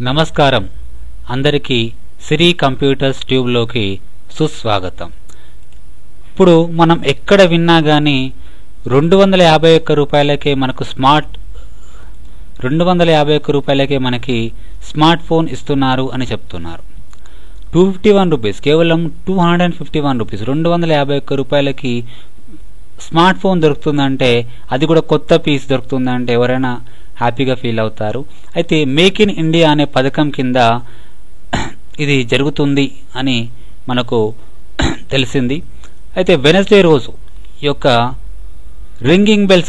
నమస్కారం అందరికీ సిరి కంప్యూటర్స్ ట్యూబ్లోకి సుస్వాగతం. ఇప్పుడు మనం ఎక్కడ విన్నా కానీ 251 రూపాయలకే మనకు 251 రూపాయలకే మనకి స్మార్ట్ ఫోన్ ఇస్తున్నారు అని చెప్తున్నారు. 251 రూపీస్, కేవలం 251 రూపీస్, 251 రూపాయలకి స్మార్ట్ ఫోన్ దొరుకుతుందంటే, అది కూడా కొత్త పీస్ దొరుకుతుందంటే ఎవరైనా హ్యాపీగా ఫీల్ అవుతారు. అయితే మేక్ ఇన్ ఇండియా అనే పథకం కింద ఇది జరుగుతుంది అని మనకు తెలిసింది. అయితే వెనస్డే రోజు ఈ యొక్క రింగింగ్ బెల్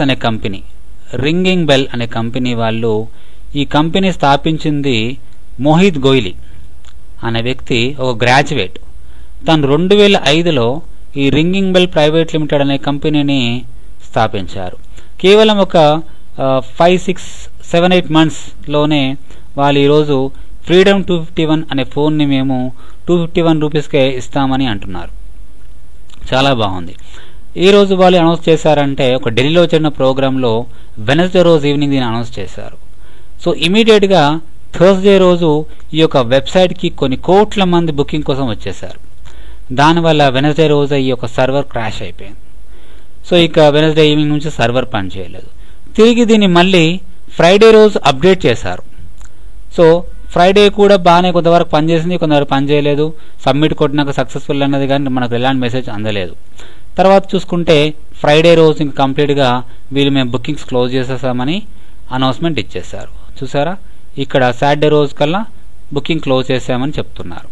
అనే కంపెనీ వాళ్ళు, ఈ కంపెనీ స్థాపించింది మోహిత్ గోయలి అనే వ్యక్తి, ఒక గ్రాడ్యుయేట్. తను 2005లో ఈ రింగింగ్ బెల్ ప్రైవేట్ లిమిటెడ్ అనే కంపెనీని స్థాపించారు. కేవలం ఒక 5, 6, 7, 8 మంత్స్లోనే వాళ్ళు ఈరోజు ఫ్రీడమ్ 251 అనే ఫోన్ని మేము 251 రూపీస్కే ఇస్తామని అంటున్నారు. చాలా బాగుంది. ఈ రోజు వాళ్ళు అనౌన్స్ చేశారంటే, ఒక ఢిల్లీలో జరిగిన ప్రోగ్రాంలో వెనస్డే రోజు ఈవినింగ్ దీన్ని అనౌన్స్ చేశారు. సో ఇమీడియట్గా థర్స్డే రోజు ఈ యొక్క వెబ్సైట్కి కొన్ని కోట్ల మంది బుకింగ్ కోసం వచ్చేసారు. దానివల్ల వెనస్డే రోజు ఈ యొక్క సర్వర్ క్రాష్ అయిపోయింది. సో ఇక వెనస్డే ఈవినింగ్ నుంచి సర్వర్ పనిచేయలేదు. తిరిగి దీన్ని మళ్ళీ ఫ్రైడే రోజు అప్డేట్ చేశారు. సో ఫ్రైడే కూడా బాగానే కొంతవరకు పనిచేసింది, కొంతవరకు పనిచేయలేదు. సబ్మిట్ కొట్టినాక సక్సెస్ఫుల్ అన్నది కానీ మనకు ఎలాంటి మెసేజ్ అందలేదు. తర్వాత చూసుకుంటే ఫ్రైడే రోజు ఇంకా కంప్లీట్గా వీళ్ళు మేము బుకింగ్స్ క్లోజ్ చేసేసామని అనౌన్స్మెంట్ ఇచ్చేశారు. చూసారా, ఇక్కడ సాటర్డే రోజు కల్లా బుకింగ్ క్లోజ్ చేసామని చెప్తున్నారు.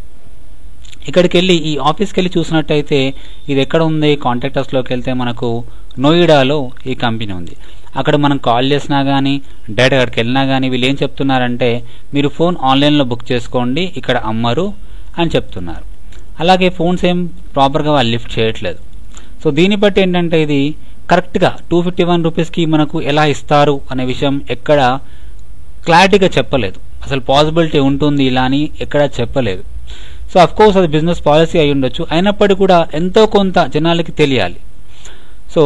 ఇక్కడికి వెళ్ళి ఈ ఆఫీస్కి వెళ్ళి చూసినట్టయితే ఇది ఎక్కడ ఉంది, కాంటాక్టర్స్లోకి వెళ్తే మనకు నోయిడాలో ఈ కంపెనీ ఉంది. అక్కడ మనం కాల్ చేసినా కానీ డైరెక్ట్ అక్కడికి వెళ్ళినా కానీ వీళ్ళు ఏం చెప్తున్నారంటే, మీరు ఫోన్ ఆన్లైన్లో బుక్ చేసుకోండి, ఇక్కడ అమ్మరు అని చెప్తున్నారు. అలాగే ఫోన్స్ ఏం ప్రాపర్గా వాళ్ళు లిఫ్ట్ చేయట్లేదు. సో దీన్ని బట్టి ఏంటంటే, ఇది కరెక్ట్గా 251 రూపీస్కి మనకు ఎలా ఇస్తారు అనే విషయం ఎక్కడ క్లారిటీగా చెప్పలేదు. అసలు పాసిబిలిటీ ఉంటుంది ఇలా అని ఎక్కడా చెప్పలేదు. సో అఫ్కోర్స్ అది బిజినెస్ పాలసీ అయి ఉండొచ్చు, అయినప్పటికీ కూడా ఎంతో కొంత జనాలకి తెలియాలి. సో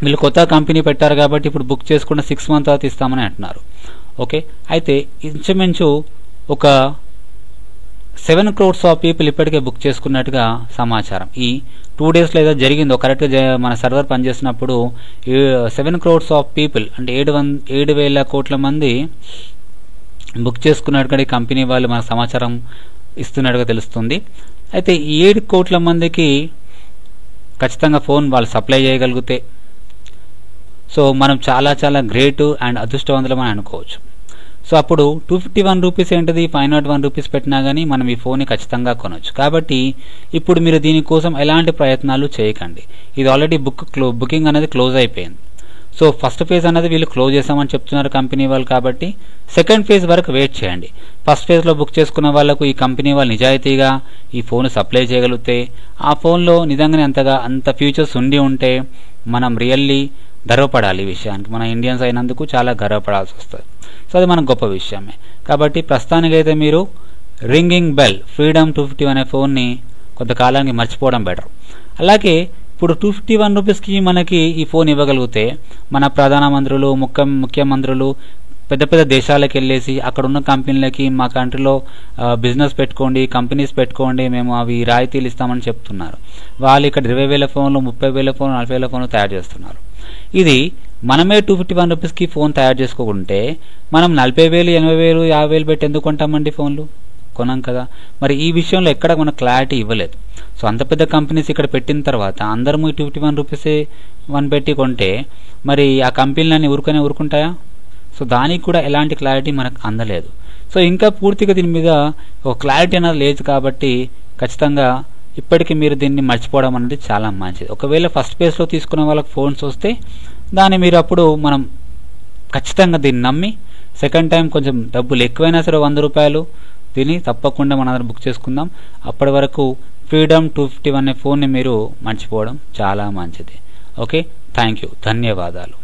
వీళ్ళు కొత్త కంపెనీ పెట్టారు కాబట్టి ఇప్పుడు బుక్ చేసుకున్న 6 months తర్వాత ఇస్తామని అంటున్నారు. ఓకే, అయితే ఇంచుమించు ఒక 7 crores ఆఫ్ పీపుల్ ఇప్పటికే బుక్ చేసుకున్నట్టుగా సమాచారం. ఈ 2 days ఏదో జరిగిందో కరెక్ట్గా మన సర్వర్ పనిచేసినప్పుడు 7 crores ఆఫ్ పీపుల్ అంటే 7,000 కోట్ల మంది బుక్ చేసుకున్నట్టుగా కంపెనీ వాళ్ళు మనకు సమాచారం ఇస్తున్నట్టుగా తెలుస్తుంది. అయితే ఈ 7 కోట్ల మందికి ఖచ్చితంగా ఫోన్ వాళ్ళు సప్లై చేయగలిగితే సో మనం చాలా చాలా గ్రేట్ అండ్ అదృష్టవంతులమని అనుకోవచ్చు. సో అప్పుడు 251 రూపీస్ ఏంటిది, 501 రూపీస్ పెట్టినా కానీ మనం ఈ ఫోన్ని ఖచ్చితంగా కొనవచ్చు. కాబట్టి ఇప్పుడు మీరు దీనికోసం ఎలాంటి ప్రయత్నాలు చేయకండి. ఇది ఆల్రెడీ బుకింగ్ అనేది క్లోజ్ అయిపోయింది. సో ఫస్ట్ ఫేజ్ అనేది వీళ్ళు క్లోజ్ చేసామని చెప్తున్నారు కంపెనీ వాళ్ళు, కాబట్టి సెకండ్ ఫేజ్ వరకు వెయిట్ చేయండి. ఫస్ట్ ఫేజ్లో బుక్ చేసుకున్న వాళ్ళకు ఈ కంపెనీ వాళ్ళు నిజాయితీగా ఈ ఫోన్ సప్లై చేయగలిగితే, ఆ ఫోన్లో నిజంగానే అంత ఫ్యూచర్స్ ఉండి ఉంటే మనం రియల్లీ గర్వపడాలి. ఈ విషయానికి మన ఇండియన్స్ అయినందుకు చాలా గర్వపడాల్సి వస్తుంది. సో అది మనకు గొప్ప విషయమే. కాబట్టి ప్రస్తుతానికైతే మీరు రింగింగ్ బెల్ ఫ్రీడమ్ 251 అనే ఫోన్ని కొంతకాలానికి మర్చిపోవడం బెటర్. అలాగే ఇప్పుడు 251 రూపీస్కి మనకి ఈ ఫోన్ ఇవ్వగలిగితే మన ప్రధానమంత్రులు, ముఖ్యమంత్రులు పెద్ద పెద్ద దేశాలకు వెళ్ళేసి అక్కడ ఉన్న కంపెనీలకి మా కంట్రీలో బిజినెస్ పెట్టుకోండి, కంపెనీస్ పెట్టుకోండి, మేము అవి రాయితీలు ఇస్తామని చెప్తున్నారు. వాళ్ళు ఇక్కడ 20,000 ఫోన్లు, 30,000 ఫోన్లు, 40,000 ఫోన్లు తయారు చేస్తున్నారు. ఇది మనమే 251 రూపీస్కి ఫోన్ తయారు చేసుకోకుంటే మనం 40,000, 80,000, 50,000 పెట్టి ఎందుకు కొంటామండి ఫోన్లు? కొనాం కదా. మరి ఈ విషయంలో ఎక్కడ మనకు క్లారిటీ ఇవ్వలేదు. సో అంత పెద్ద కంపెనీస్ ఇక్కడ పెట్టిన తర్వాత అందరూ 251 రూపీసే పెట్టి కొంటే మరి ఆ కంపెనీలన్నీ ఊరుకుంటాయా? సో దానికి కూడా ఎలాంటి క్లారిటీ మనకు అందలేదు. సో ఇంకా పూర్తిగా దీని మీద ఒక క్లారిటీ అనేది లేదు. కాబట్టి ఖచ్చితంగా ఇప్పటికీ మీరు దీన్ని మర్చిపోవడం అనేది చాలా మంచిది. ఒకవేళ ఫస్ట్ ఫేజ్లో తీసుకున్న వాళ్ళకి ఫోన్స్ వస్తే దాన్ని మీరు అప్పుడు మనం ఖచ్చితంగా దీన్ని నమ్మి సెకండ్ టైం కొంచెం డబ్బులు ఎక్కువైనా సరే 100 రూపాయలు దీన్ని తప్పకుండా మనందరం బుక్ చేసుకుందాం. అప్పటి వరకు ఫ్రీడమ్ 251 అనే ఫోన్ని మీరు మర్చిపోవడం చాలా మంచిది. ఓకే, థ్యాంక్ యూ, ధన్యవాదాలు.